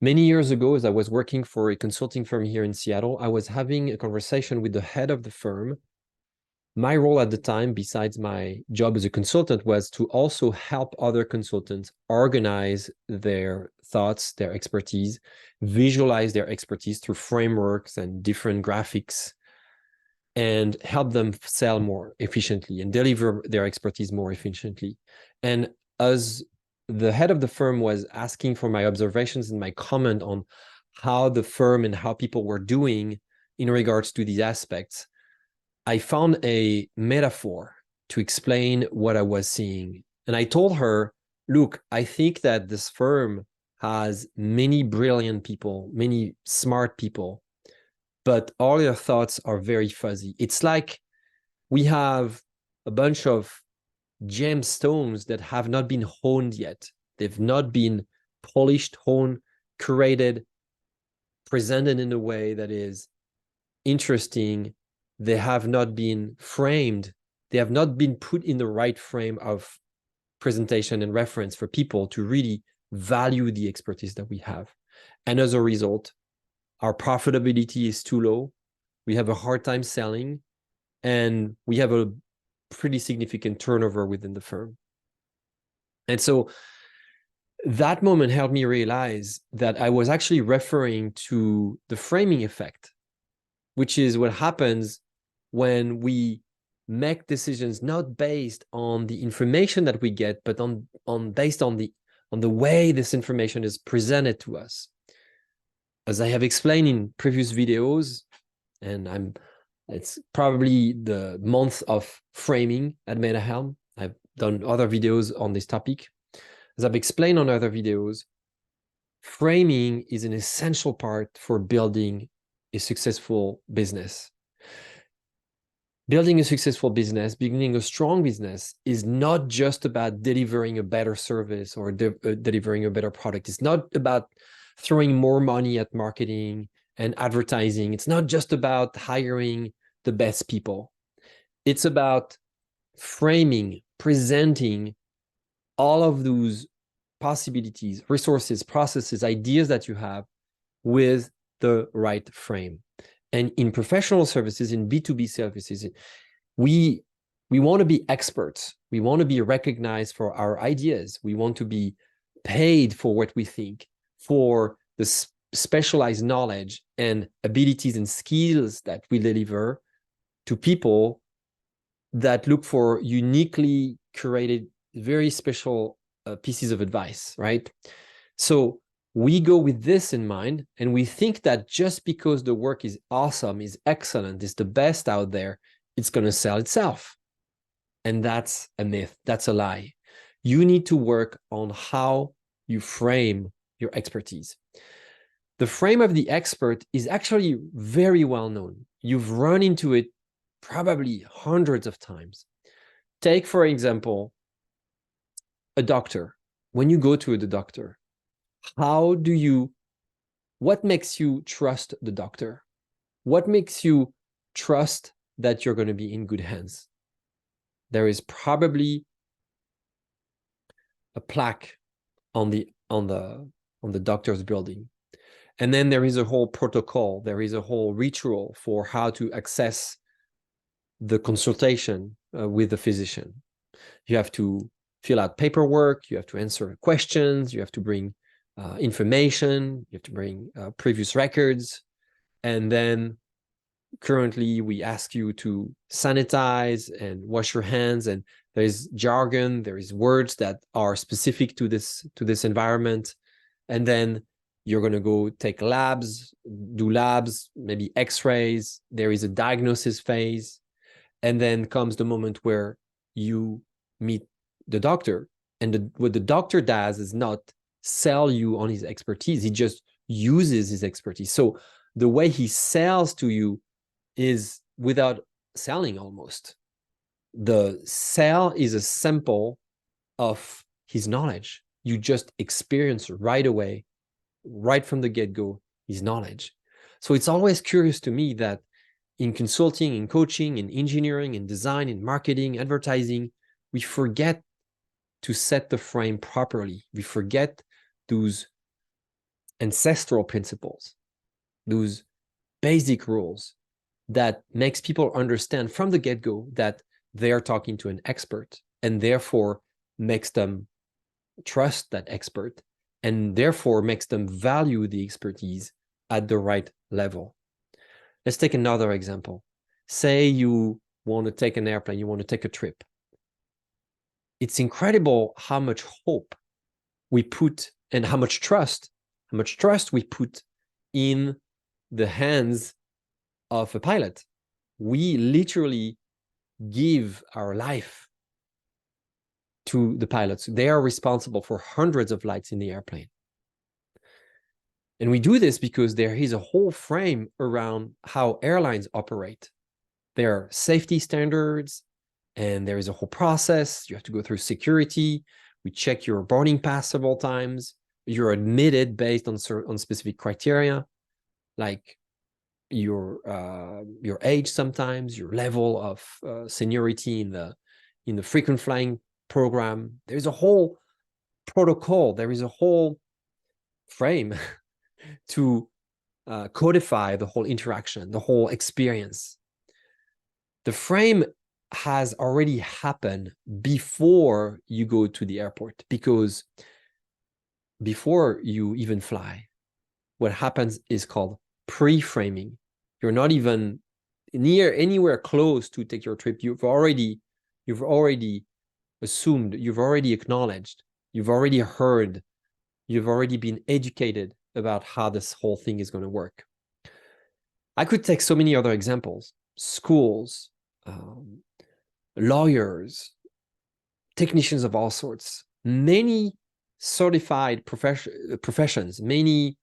Many years ago, as I was working for a consulting firm here in Seattle, I was having a conversation with the head of the firm. My role at the time, besides my job as a consultant, was to also help other consultants organize their thoughts, their expertise, visualize their expertise through frameworks and different graphics, and help them sell more efficiently and deliver their expertise more efficiently. And as the head of the firm was asking for my observations and my comment on how the firm and how people were doing in regards to these aspects, I found a metaphor to explain what I was seeing. And I told her, look, I think that this firm has many brilliant people, many smart people, but all their thoughts are very fuzzy. It's like we have a bunch of gemstones that have not been honed yet. They've not been polished, honed, curated, presented in a way that is interesting. They have not been framed. They have not been put in the right frame of presentation and reference for people to really value the expertise that we have. And as a result, our profitability is too low. We have a hard time selling, and we have a pretty significant turnover within the firm. And so that moment helped me realize that I was actually referring to the framing effect, which is what happens when we make decisions not based on the information that we get, but based on the way this information is presented to us. As I have explained in previous videos, and it's probably the month of framing at MetaHelm. I've done other videos on this topic. As I've explained on other videos, framing is an essential part for building a successful business. Building a successful business, building a strong business is not just about delivering a better service or delivering a better product. It's not about throwing more money at marketing and advertising. It's not just about hiring the best people. It's about framing, presenting all of those possibilities, resources, processes, ideas that you have with the right frame. And in professional services, in B2B services, we want to be experts. We want to be recognized for our ideas. We want to be paid for what we think, for the specialized knowledge and abilities and skills that we deliver to people that look for uniquely curated, very special pieces of advice, right? So we go with this in mind, and we think that just because the work is awesome, is excellent, is the best out there, it's going to sell itself. And that's a myth. That's a lie. You need to work on how you frame your expertise. The frame of the expert is actually very well known. You've run into it probably hundreds of times. Take, for example, a doctor. When you go to the doctor, what makes you trust the doctor? What makes you trust that you're going to be in good hands? There is probably a plaque on the doctor's building. And then there is a whole protocol. There is a whole ritual for how to access the consultation with the physician. You have to fill out paperwork. You have to answer questions. You have to bring information. You have to bring previous records. And then currently we ask you to sanitize and wash your hands. And there is jargon. There is words that are specific to this environment. And then you're going to go take labs, do labs, maybe x-rays. There is a diagnosis phase. And then comes the moment where you meet the doctor. And what the doctor does is not sell you on his expertise. He just uses his expertise. So the way he sells to you is without selling almost. The sell is a sample of his knowledge. You just experience right away, right from the get-go, his knowledge. So it's always curious to me that in consulting, in coaching, in engineering, in design, in marketing, advertising, we forget to set the frame properly. We forget those ancestral principles, those basic rules that makes people understand from the get-go that they are talking to an expert, and therefore makes them trust that expert, and therefore makes them value the expertise at the right level. Let's take another example. Say you want to take an airplane, you want to take a trip. It's incredible how much hope we put and how much trust we put in the hands of a pilot. We literally give our life to the pilots. They are responsible for hundreds of flights in the airplane. And we do this because there is a whole frame around how airlines operate. There are safety standards, and there is a whole process. You have to go through security. We check your boarding pass several times. You're admitted based on specific criteria, like your age, sometimes your level of seniority in the frequent flying program. There's a whole protocol. There is a whole frame to codify the whole interaction, the whole experience. The frame has already happened before you go to the airport, because before you even fly, what happens is called pre-framing. You're not even anywhere close to take your trip. You've already assumed, you've already acknowledged, you've already heard, you've already been educated about how this whole thing is going to work. I could take so many other examples: schools, lawyers, technicians of all sorts, many certified professions, many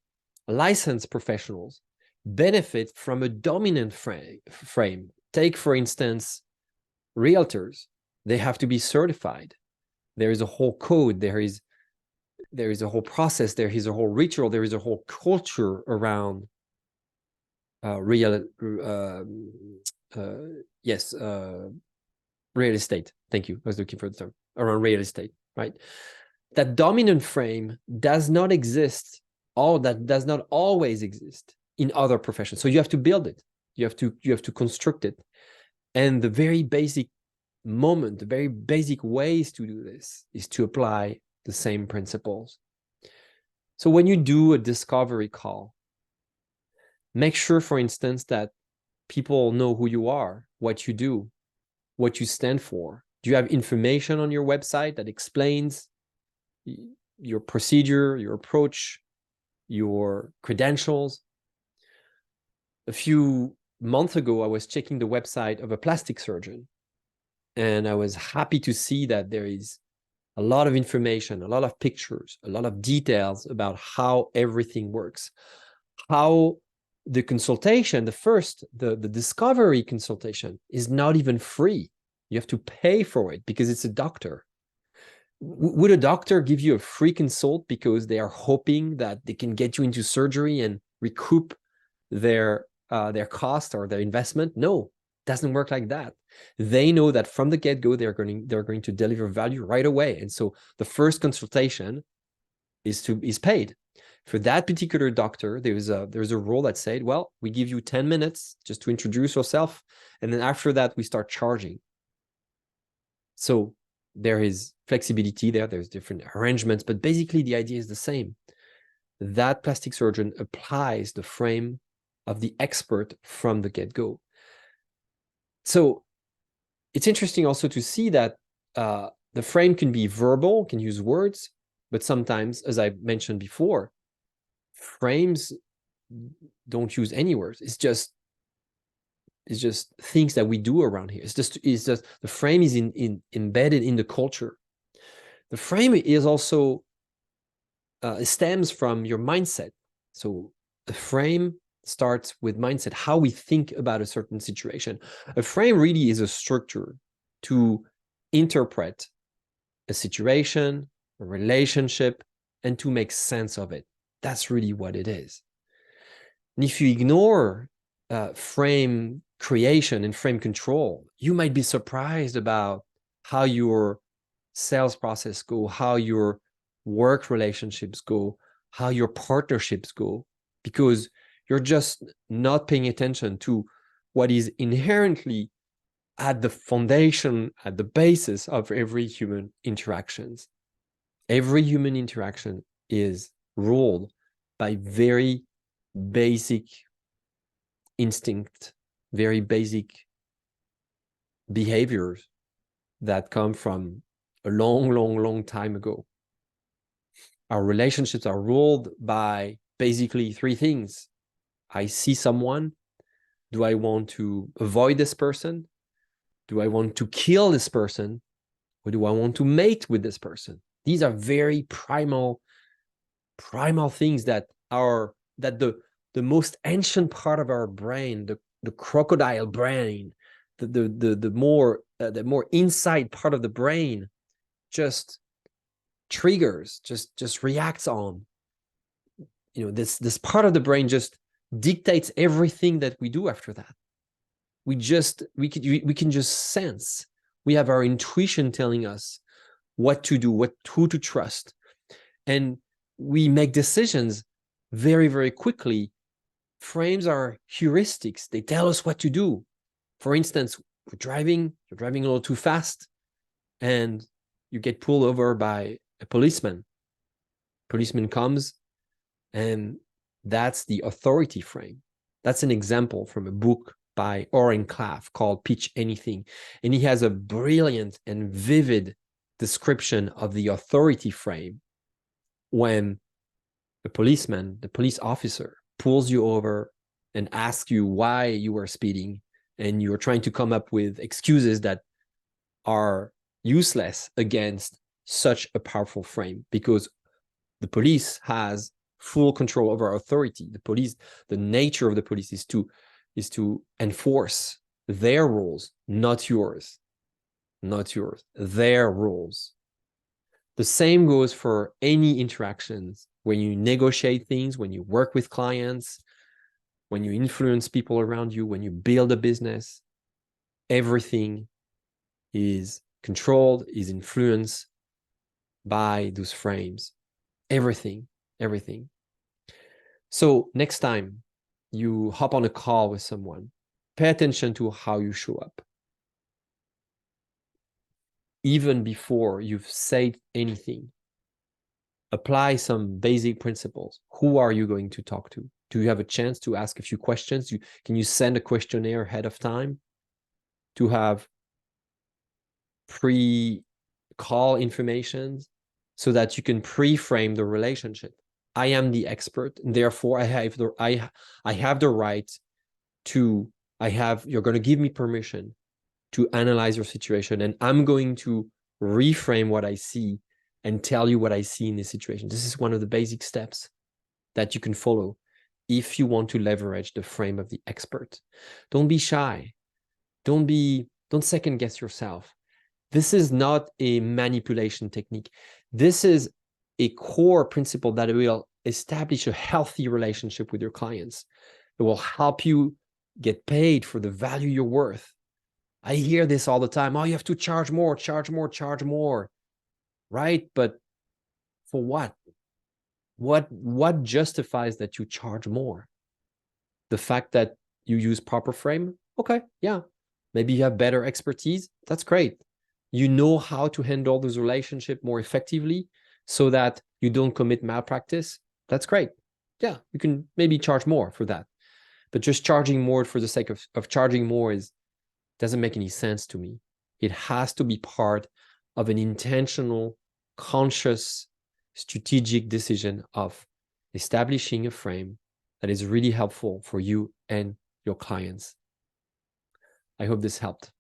licensed professionals benefit from a dominant frame. Take, for instance, realtors. They have to be certified. There is a whole code. There is a whole process. There is a whole ritual. There is a whole culture around real estate. Thank you. I was looking for the term. Around real estate, right? That dominant frame does not exist, that does not always exist in other professions. So you have to build it. You have to construct it. And the very basic ways to do this is to apply the same principles. So when you do a discovery call, make sure, for instance, that people know who you are, what you do, what you stand for. Do you have information on your website that explains your procedure, your approach, your credentials? A few months ago, I was checking the website of a plastic surgeon, and I was happy to see that there is a lot of information, a lot of pictures, a lot of details about how everything works, how the consultation, the discovery consultation is not even free. You have to pay for it because it's a doctor. Would a doctor give you a free consult because they are hoping that they can get you into surgery and recoup their cost or their investment? No, it doesn't work like that. They know that from the get-go, they're going to deliver value right away. And so the first consultation is paid. For that particular doctor, there's a rule that said, well, we give you 10 minutes just to introduce yourself. And then after that, we start charging. So there is flexibility there. There's different arrangements, but basically the idea is the same. That plastic surgeon applies the frame of the expert from the get-go. So it's interesting also to see that the frame can be verbal, can use words, but sometimes, as I mentioned before, frames don't use any words. It's just things that we do around here. It's just the frame is embedded in the culture. The frame is also stems from your mindset. So the frame starts with mindset, how we think about a certain situation. A frame really is a structure to interpret a situation, a relationship, and to make sense of it. That's really what it is. And if you ignore frame creation and frame control, you might be surprised about how your sales process go, how your work relationships go, how your partnerships go, because you're just not paying attention to what is inherently at the foundation, at the basis of every human interactions. Every human interaction is ruled by very basic instinct, very basic behaviors that come from a long time ago. Our relationships are ruled by basically three things. I see someone. Do I want to avoid this person? Do I want to kill this person? Or do I want to mate with this person? These are very primal things that the most ancient part of our brain, the crocodile brain, the more inside part of the brain just triggers, just reacts on. You know, this part of the brain just dictates everything that we do after that. We can just sense. We have our intuition telling us what to do, who to trust. And we make decisions very quickly. Frames are heuristics. They tell us what to do. For instance, you're driving a little too fast and you get pulled over by a policeman. Policeman comes, and that's the authority frame. That's an example from a book by Oren Klaff called Pitch Anything. And he has a brilliant and vivid description of the authority frame when the policeman, the police officer, pulls you over and asks you why you were speeding, and you're trying to come up with excuses that are useless against such a powerful frame, because the police has full control over authority. The police, the nature of the police is to enforce their rules, not yours. Their rules. The same goes for any interactions. When you negotiate things, when you work with clients, when you influence people around you, when you build a business, everything is controlled, is influenced by those frames. Everything. So next time you hop on a call with someone, pay attention to how you show up. Even before you've said anything, apply some basic principles. Who are you going to talk to? Do you have a chance to ask a few questions? Can you send a questionnaire ahead of time to have pre-call information so that you can pre-frame the relationship? I am the expert, and therefore I have the right to, you're going to give me permission to analyze your situation, and I'm going to reframe what I see and tell you what I see in this situation. This is one of the basic steps that you can follow if you want to leverage the frame of the expert. Don't be shy. Don't second guess yourself. This is not a manipulation technique. This is a core principle that will establish a healthy relationship with your clients. It will help you get paid for the value you're worth. I hear this all the time. Oh, you have to charge more, right? But for what? What justifies that you charge more? The fact that you use proper frame? Okay, yeah. Maybe you have better expertise. That's great. You know how to handle this relationship more effectively so that you don't commit malpractice. That's great. Yeah, you can maybe charge more for that. But just charging more for the sake of charging more doesn't make any sense to me. It has to be part of an intentional, conscious, strategic decision of establishing a frame that is really helpful for you and your clients. I hope this helped.